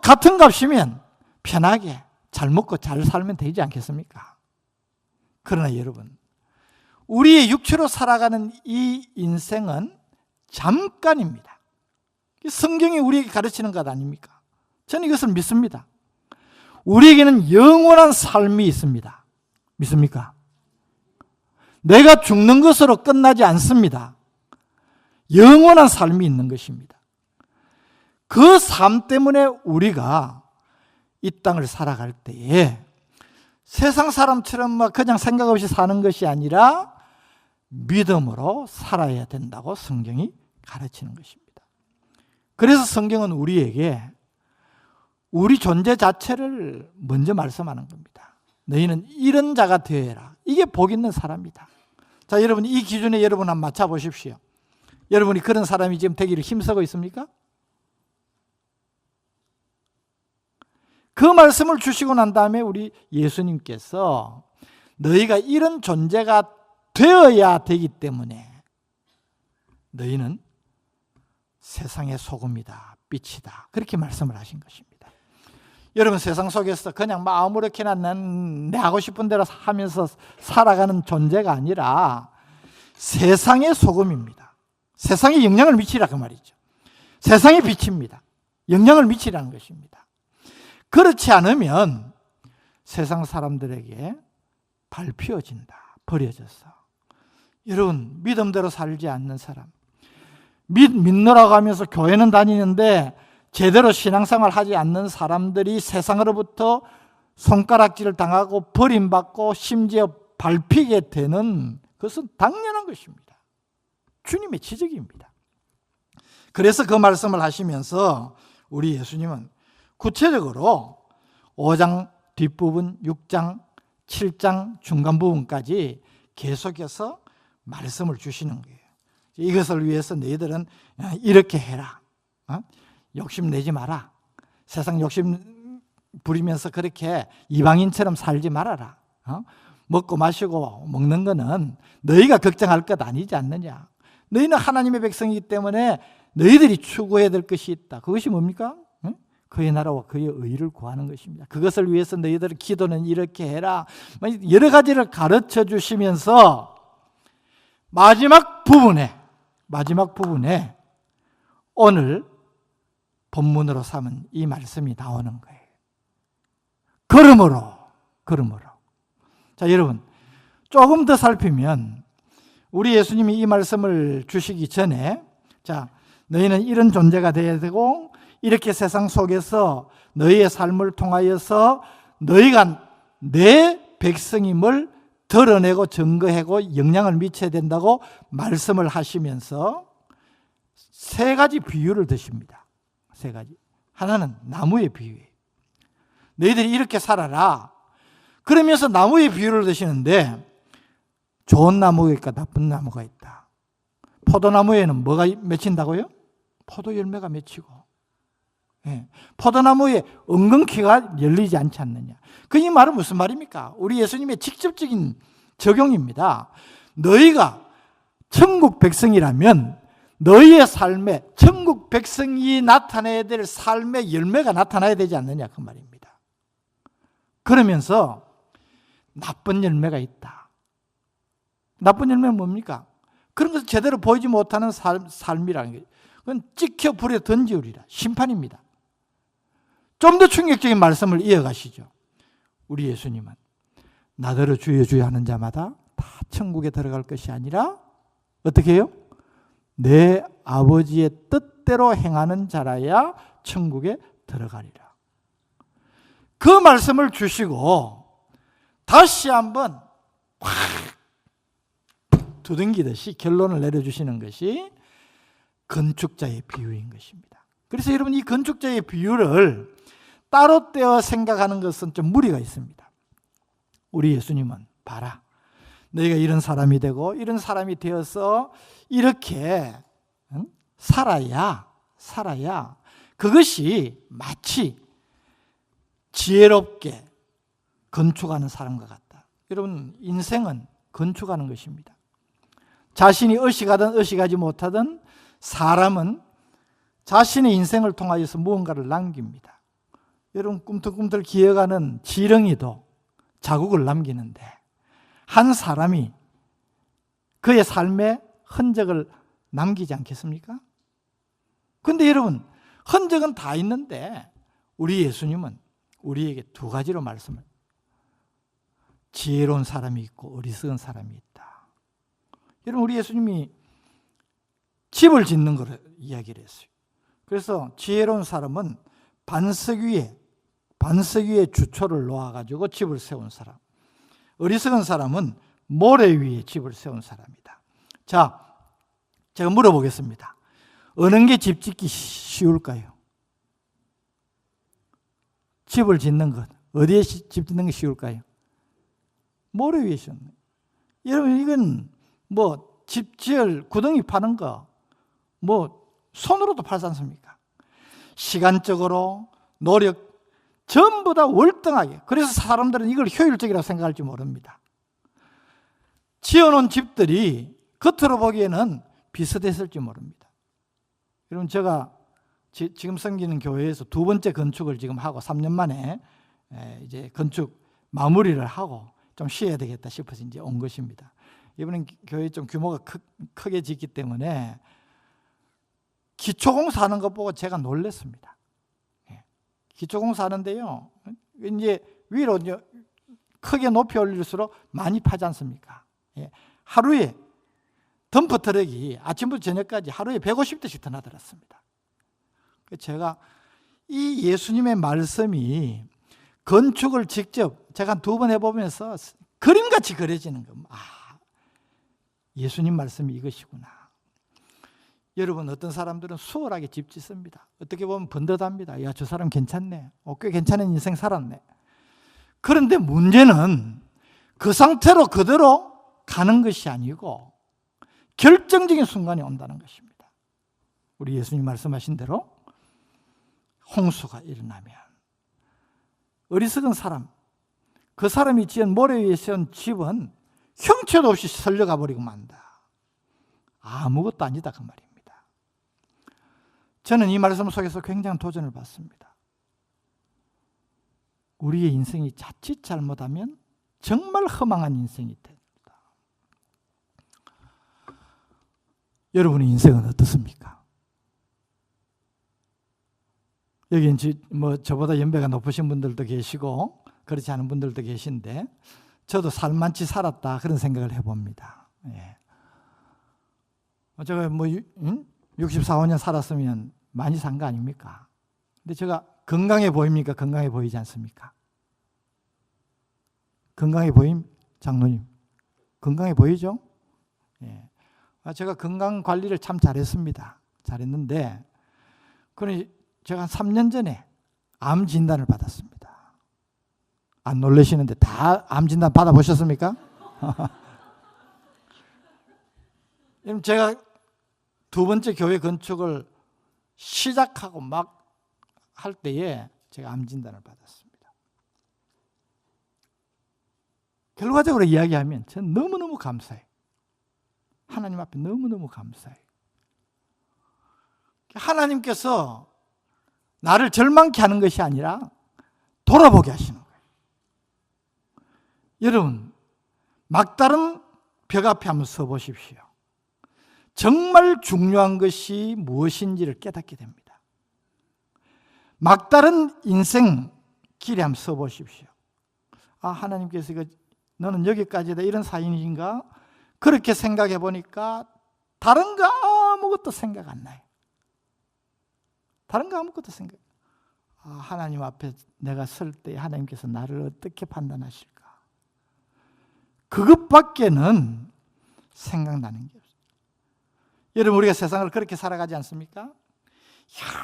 같은 값이면 편하게 잘 먹고 잘 살면 되지 않겠습니까? 그러나 여러분, 우리의 육체로 살아가는 이 인생은 잠깐입니다. 성경이 우리에게 가르치는 것 아닙니까? 저는 이것을 믿습니다. 우리에게는 영원한 삶이 있습니다. 믿습니까? 내가 죽는 것으로 끝나지 않습니다. 영원한 삶이 있는 것입니다. 그 삶 때문에 우리가 이 땅을 살아갈 때에 세상 사람처럼 그냥 생각 없이 사는 것이 아니라 믿음으로 살아야 된다고 성경이 가르치는 것입니다. 그래서 성경은 우리에게 우리 존재 자체를 먼저 말씀하는 겁니다. 너희는 이런 자가 되어라. 이게 복 있는 사람이다. 자, 여러분, 이 기준에 여러분 한번 맞춰 보십시오. 여러분이 그런 사람이 지금 되기를 힘쓰고 있습니까? 그 말씀을 주시고 난 다음에 우리 예수님께서 너희가 이런 존재가 되어야 되기 때문에 너희는 세상의 소금이다, 빛이다, 그렇게 말씀을 하신 것입니다. 여러분, 세상 속에서 그냥 아무렇게나 내 하고 싶은 대로 하면서 살아가는 존재가 아니라 세상의 소금입니다. 세상에 영향을 미치라 그 말이죠. 세상의 빛입니다. 영향을 미치라는 것입니다. 그렇지 않으면 세상 사람들에게 밟혀진다, 버려져서. 여러분, 믿음대로 살지 않는 사람, 믿노라고 하면서 교회는 다니는데 제대로 신앙생활 하지 않는 사람들이 세상으로부터 손가락질을 당하고 버림받고 심지어 밟히게 되는 것은 당연한 것입니다. 주님의 지적입니다. 그래서 그 말씀을 하시면서 우리 예수님은 구체적으로 5장 뒷부분, 6장, 7장 중간 부분까지 계속해서 말씀을 주시는 거예요. 이것을 위해서 너희들은 이렇게 해라. 욕심내지 마라. 세상 욕심 부리면서 그렇게 이방인처럼 살지 말아라. 먹고 마시고 먹는 거는 너희가 걱정할 것 아니지 않느냐. 너희는 하나님의 백성이기 때문에 너희들이 추구해야 될 것이 있다. 그것이 뭡니까? 그의 나라와 그의 의를 구하는 것입니다. 그것을 위해서 너희들의 기도는 이렇게 해라. 여러 가지를 가르쳐 주시면서 마지막 부분에 마지막 부분에 오늘 본문으로 삼은 이 말씀이 나오는 거예요. 그러므로. 자, 여러분, 조금 더 살피면 우리 예수님이 이 말씀을 주시기 전에, 자, 너희는 이런 존재가 되어야 되고 이렇게 세상 속에서 너희의 삶을 통하여서 너희가 내 백성임을 드러내고 증거하고 영향을 미쳐야 된다고 말씀을 하시면서 세 가지 비유를 드십니다. 세 가지. 하나는 나무의 비유예요. 너희들이 이렇게 살아라. 그러면서 나무의 비유를 드시는데 좋은 나무가 있고 나쁜 나무가 있다. 포도나무에는 뭐가 맺힌다고요? 포도 열매가 맺히고, 포도나무에 은근키가 열리지 않지 않느냐. 그 이 말은 무슨 말입니까? 우리 예수님의 직접적인 적용입니다. 너희가 천국 백성이라면 너희의 삶에 천국 백성이 나타내야 될 삶의 열매가 나타나야 되지 않느냐, 그 말입니다. 그러면서 나쁜 열매가 있다. 나쁜 열매는 뭡니까? 그런 것을 제대로 보이지 못하는 삶이라는 게, 그건 찍혀 불에 던지우리라. 심판입니다. 좀 더 충격적인 말씀을 이어가시죠. 우리 예수님은 나더러 주여 주여 하는 자마다 다 천국에 들어갈 것이 아니라 어떻게 해요? 내 아버지의 뜻대로 행하는 자라야 천국에 들어가리라. 그 말씀을 주시고 다시 한번 확 두둥기듯이 결론을 내려주시는 것이 건축자의 비유인 것입니다. 그래서 여러분, 이 건축자의 비유를 따로 떼어 생각하는 것은 좀 무리가 있습니다. 우리 예수님은 봐라, 너희가 이런 사람이 되고 이런 사람이 되어서 이렇게 살아야 그것이 마치 지혜롭게 건축하는 사람과 같다. 여러분, 인생은 건축하는 것입니다. 자신이 의식하든 의식하지 못하든 사람은 자신의 인생을 통하여서 무언가를 남깁니다. 여러분, 꿈틀꿈틀 기어가는 지렁이도 자국을 남기는데 한 사람이 그의 삶에 흔적을 남기지 않겠습니까? 그런데 여러분, 흔적은 다 있는데 우리 예수님은 우리에게 두 가지로 말씀을, 지혜로운 사람이 있고 어리석은 사람이 있다. 여러분, 우리 예수님이 집을 짓는 걸 이야기를 했어요. 그래서 지혜로운 사람은 반석 위에 주초를 놓아가지고 집을 세운 사람, 어리석은 사람은 모래 위에 집을 세운 사람이다. 자, 제가 물어보겠습니다. 어느 게 집 짓기 쉬울까요? 집을 짓는 것, 어디에 집 짓는 게 쉬울까요? 모래 위에 쉬운. 여러분, 이건 뭐 집 지을 구덩이 파는 거 뭐 손으로도 팔지 않습니까? 시간적으로 노력 전부 다 월등하게. 그래서 사람들은 이걸 효율적이라고 생각할지 모릅니다. 지어놓은 집들이 겉으로 보기에는 비슷했을지 모릅니다. 여러분, 제가 지금 섬기는 교회에서 두 번째 건축을 지금 하고 3년 만에 이제 건축 마무리를 하고 좀 쉬어야 되겠다 싶어서 이제 온 것입니다. 이번엔 교회 좀 규모가 크게 짓기 때문에 기초공사 하는 것 보고 제가 놀랐습니다. 기초공사 하는데요, 이제 위로 이제 크게 높이 올릴수록 많이 파지 않습니까? 하루에 덤프 트럭이 아침부터 저녁까지 하루에 150대씩 터나들었습니다. 제가 이 예수님의 말씀이 건축을 직접 제가 두 번 해보면서 그림같이 그려지는 겁니다. 예수님 말씀이 이것이구나. 여러분, 어떤 사람들은 수월하게 집 짓습니다. 어떻게 보면 번듯합니다. 야, 저 사람 괜찮네. 꽤 괜찮은 인생 살았네. 그런데 문제는 그 상태로 그대로 가는 것이 아니고 결정적인 순간이 온다는 것입니다. 우리 예수님 말씀하신 대로 홍수가 일어나면 어리석은 사람, 그 사람이 지은 모래 위에 세운 집은 형체도 없이 설려가 버리고 만다. 아무것도 아니다, 그 말입니다. 저는 이 말씀 속에서 굉장한 도전을 받습니다. 우리의 인생이 자칫 잘못하면 정말 허망한 인생이 됩니다. 여러분의 인생은 어떻습니까? 여기 이제 뭐 저보다 연배가 높으신 분들도 계시고 그렇지 않은 분들도 계신데 저도 살만치 살았다 그런 생각을 해봅니다. 예. 제가 뭐 64, 5년 살았으면 많이 산 거 아닙니까? 근데 제가 건강해 보입니까? 건강해 보이지 않습니까? 건강해 보임? 장로님 건강해 보이죠? 예. 제가 건강 관리를 참 잘했습니다. 잘했는데 그러니 제가 한 3년 전에 암 진단을 받았습니다. 안 놀라시는데 다 암 진단 받아보셨습니까? 제가 두 번째 교회 건축을 시작하고 막 할 때에 제가 암 진단을 받았습니다. 결과적으로 이야기하면 저는 너무너무 감사해요. 하나님 앞에 너무너무 감사해요. 하나님께서 나를 절망케 하는 것이 아니라 돌아보게 하시는 거예요. 여러분, 막다른 벽 앞에 한번 서 보십시오. 정말 중요한 것이 무엇인지를 깨닫게 됩니다. 막다른 인생 길에 한번 서 보십시오. 아, 하나님께서 너는 여기까지다 이런 사인인가? 그렇게 생각해 보니까 다른 거 아무것도 생각 안 나요. 다른 거 아무것도 생각. 아, 하나님 앞에 내가 설 때 하나님께서 나를 어떻게 판단하실까? 그것밖에는 생각나는 게 없어요. 여러분, 우리가 세상을 그렇게 살아가지 않습니까?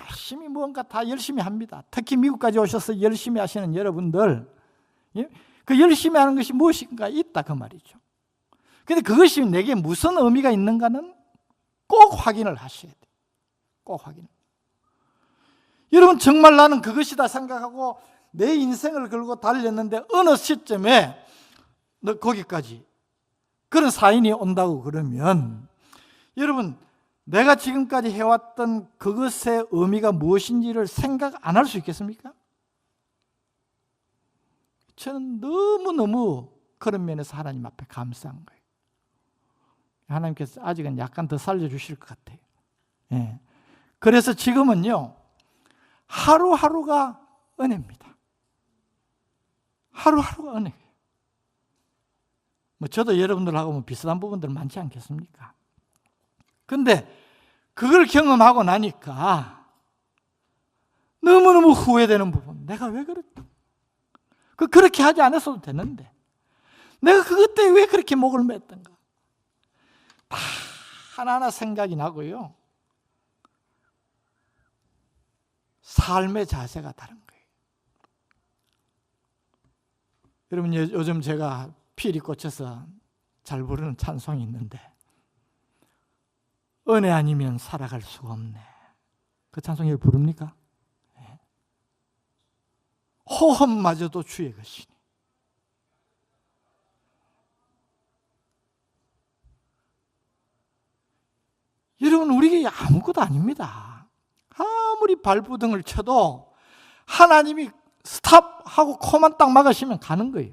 열심히 무언가 다 열심히 합니다. 특히 미국까지 오셔서 열심히 하시는 여러분들, 그 열심히 하는 것이 무엇인가 있다 그 말이죠. 그런데 그것이 내게 무슨 의미가 있는가는 꼭 확인을 하셔야 돼요. 꼭 확인. 여러분, 정말 나는 그것이다 생각하고 내 인생을 걸고 달렸는데 어느 시점에 너 거기까지 그런 사인이 온다고 그러면 여러분, 내가 지금까지 해왔던 그것의 의미가 무엇인지를 생각 안 할 수 있겠습니까? 저는 너무너무 그런 면에서 하나님 앞에 감사한 거예요. 하나님께서 아직은 약간 더 살려주실 것 같아요. 예. 그래서 지금은요, 하루하루가 은혜입니다. 하루하루가 은혜예요. 뭐 저도 여러분들하고 뭐 비슷한 부분들 많지 않겠습니까? 근데 그걸 경험하고 나니까 너무너무 후회되는 부분. 내가 왜 그랬다? 그렇게 하지 않았어도 되는데 내가 그것 때문에 왜 그렇게 목을 맸던가? 다 하나하나 생각이 나고요. 삶의 자세가 다른 거예요. 여러분, 요즘 제가 필이 꽂혀서 잘 부르는 찬송이 있는데 은혜 아니면 살아갈 수가 없네. 그 찬송을 부릅니까? 네. 호흡마저도 주의 것이니. 여러분, 우리가 아무것도 아닙니다. 아무리 발부등을 쳐도 하나님이 스탑하고 코만 딱 막으시면 가는 거예요.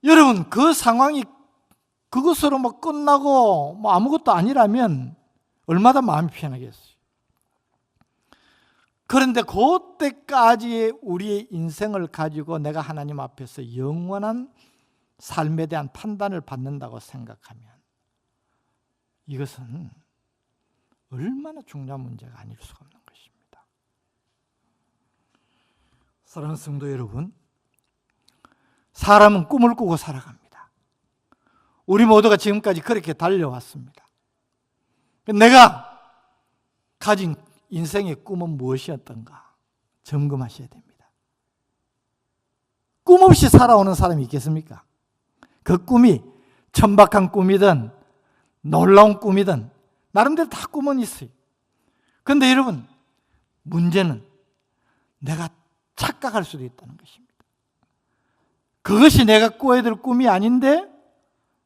여러분, 그 상황이 그것으로 뭐 끝나고 뭐 아무것도 아니라면 얼마나 마음이 편하겠어요. 그런데 그때까지 우리의 인생을 가지고 내가 하나님 앞에서 영원한 삶에 대한 판단을 받는다고 생각하면 이것은 얼마나 중요한 문제가 아닐 수가 없는 것입니다. 사랑하는 성도 여러분, 사람은 꿈을 꾸고 살아갑니다. 우리 모두가 지금까지 그렇게 달려왔습니다. 내가 가진 인생의 꿈은 무엇이었던가 점검하셔야 됩니다. 꿈 없이 살아오는 사람이 있겠습니까? 그 꿈이 천박한 꿈이든 놀라운 꿈이든 나름대로 다 꿈은 있어요. 그런데 여러분, 문제는 내가 착각할 수도 있다는 것입니다. 그것이 내가 꿔야 될 꿈이 아닌데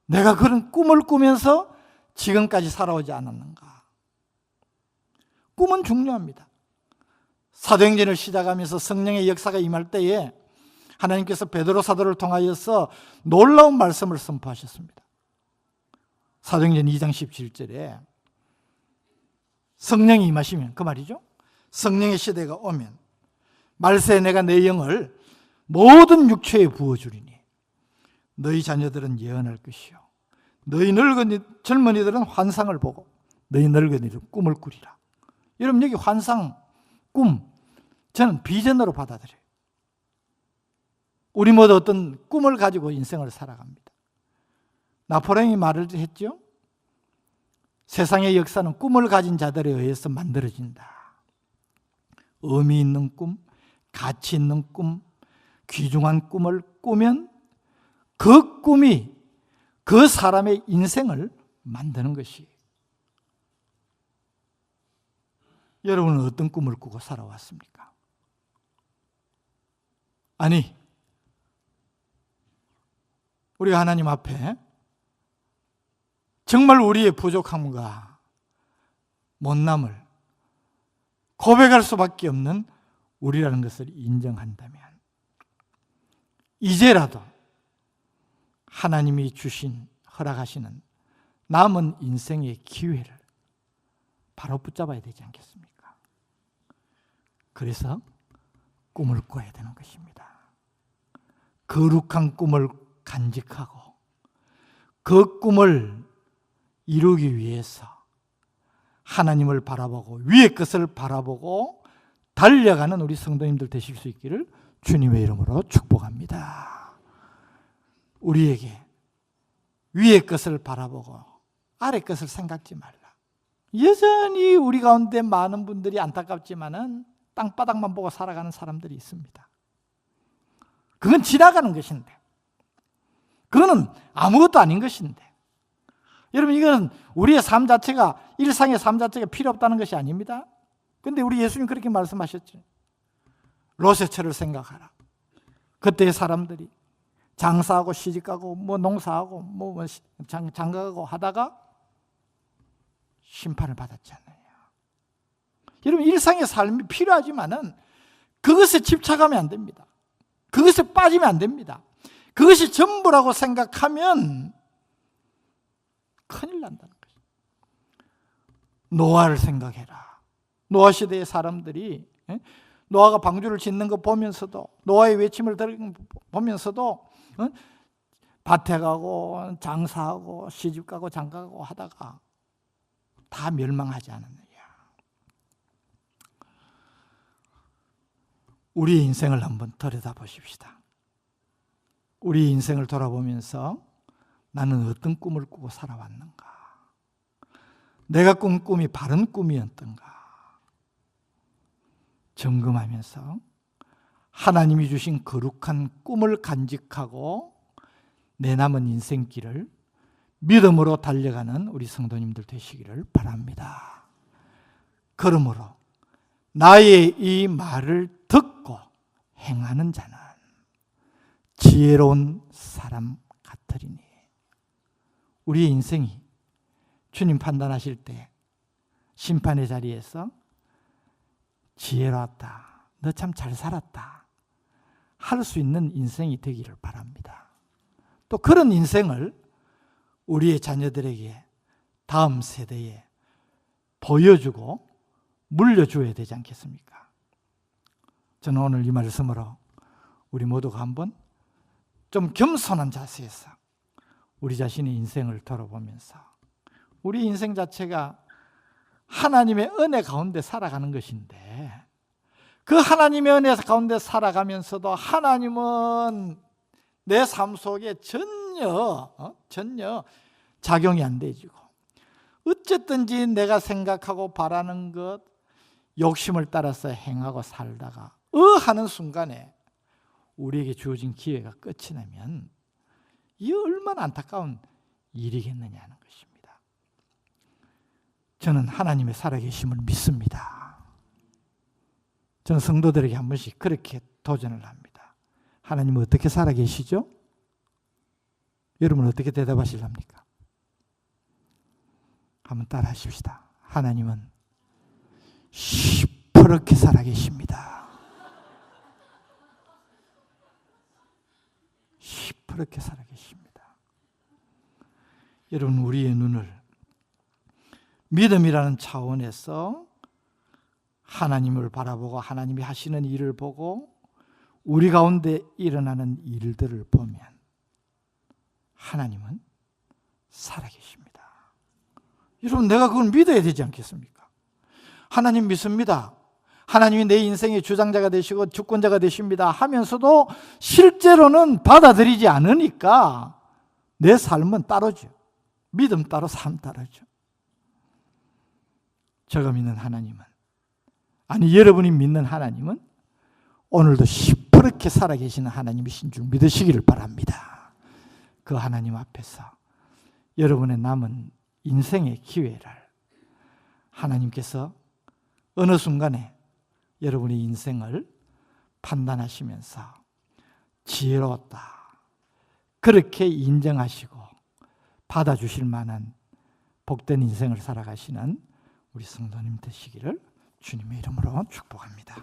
내가 그런 꿈을 꾸면서 지금까지 살아오지 않았는가? 꿈은 중요합니다. 사도행전을 시작하면서 성령의 역사가 임할 때에 하나님께서 베드로 사도를 통하여서 놀라운 말씀을 선포하셨습니다. 사도행전 2장 17절에 성령이 임하시면, 그 말이죠. 성령의 시대가 오면 말세 내가 내 영을 모든 육체에 부어주리니 너희 자녀들은 예언할 것이요 너희 젊은이들은 환상을 보고 너희 늙은이들은 꿈을 꾸리라. 여러분, 여기 환상, 꿈, 저는 비전으로 받아들여요. 우리 모두 어떤 꿈을 가지고 인생을 살아갑니다. 나폴레옹이 말을 했죠. 세상의 역사는 꿈을 가진 자들에 의해서 만들어진다. 의미 있는 꿈, 가치 있는 꿈, 귀중한 꿈을 꾸면 그 꿈이 그 사람의 인생을 만드는 것이. 여러분은 어떤 꿈을 꾸고 살아왔습니까? 아니, 우리가 하나님 앞에 정말 우리의 부족함과 못남을 고백할 수밖에 없는 우리라는 것을 인정한다면 이제라도 하나님이 주신, 허락하시는 남은 인생의 기회를 바로 붙잡아야 되지 않겠습니까? 그래서 꿈을 꿔야 되는 것입니다. 거룩한 꿈을 간직하고 그 꿈을 이루기 위해서 하나님을 바라보고 위의 것을 바라보고 달려가는 우리 성도님들 되실 수 있기를 주님의 이름으로 축복합니다. 우리에게 위의 것을 바라보고 아래 것을 생각지 말라. 여전히 우리 가운데 많은 분들이 안타깝지만은 땅바닥만 보고 살아가는 사람들이 있습니다. 그건 지나가는 것인데, 그거는 아무것도 아닌 것인데, 여러분, 이건 우리의 삶 자체가, 일상의 삶 자체가 필요 없다는 것이 아닙니다. 그런데 우리 예수님 그렇게 말씀하셨죠. 롯의 생각하라. 그때의 사람들이 장사하고 시집가고 뭐 농사하고 장가가고 하다가 심판을 받았잖아요. 여러분, 일상의 삶이 필요하지만은 그것에 집착하면 안 됩니다. 그것에 빠지면 안 됩니다. 그것이 전부라고 생각하면 큰일 난다는 거죠. 노아를 생각해라. 노아 시대의 사람들이 노아가 방주를 짓는 거 보면서도, 노아의 외침을 보면서도 밭에 가고 장사하고 시집가고 장가가고 하다가 다 멸망하지 않았느냐. 우리의 인생을 한번 들여다보십시다. 우리의 인생을 돌아보면서 나는 어떤 꿈을 꾸고 살아왔는가? 내가 꾼 꿈이 바른 꿈이었던가? 점검하면서 하나님이 주신 거룩한 꿈을 간직하고 내 남은 인생길을 믿음으로 달려가는 우리 성도님들 되시기를 바랍니다. 그러므로 나의 이 말을 듣고 행하는 자는 지혜로운 사람 같으리니. 우리의 인생이 주님 판단하실 때 심판의 자리에서 지혜로웠다, 너 참 잘 살았다 할 수 있는 인생이 되기를 바랍니다. 또 그런 인생을 우리의 자녀들에게, 다음 세대에 보여주고 물려줘야 되지 않겠습니까? 저는 오늘 이 말씀으로 우리 모두가 한번 좀 겸손한 자세에서 우리 자신의 인생을 돌아보면서, 우리 인생 자체가 하나님의 은혜 가운데 살아가는 것인데, 그 하나님의 은혜 가운데 살아가면서도 하나님은 내 삶 속에 전혀 작용이 안 되지고, 어쨌든지 내가 생각하고 바라는 것, 욕심을 따라서 행하고 살다가 하는 순간에 우리에게 주어진 기회가 끝이 나면 이 얼마나 안타까운 일이겠느냐는 것입니다. 저는 하나님의 살아계심을 믿습니다. 저는 성도들에게 한 번씩 그렇게 도전을 합니다. 하나님은 어떻게 살아계시죠? 여러분은 어떻게 대답하실랍니까? 한번 따라 하십시다. 하나님은 시퍼렇게 살아계십니다. 시퍼렇게 살아계십니다. 여러분, 우리의 눈을 믿음이라는 차원에서 하나님을 바라보고 하나님이 하시는 일을 보고 우리 가운데 일어나는 일들을 보면 하나님은 살아계십니다. 여러분, 내가 그걸 믿어야 되지 않겠습니까? 하나님 믿습니다. 하나님이 내 인생의 주장자가 되시고 주권자가 되십니다 하면서도 실제로는 받아들이지 않으니까 내 삶은 따로죠. 믿음 따로 삶 따로죠. 제가 믿는 하나님은, 아니 여러분이 믿는 하나님은 오늘도 시퍼렇게 살아계시는 하나님이신 줄 믿으시기를 바랍니다. 그 하나님 앞에서 여러분의 남은 인생의 기회를 하나님께서 어느 순간에 여러분의 인생을 판단하시면서 지혜로웠다, 그렇게 인정하시고 받아주실 만한 복된 인생을 살아가시는 우리 성도님 되시기를 주님의 이름으로 축복합니다.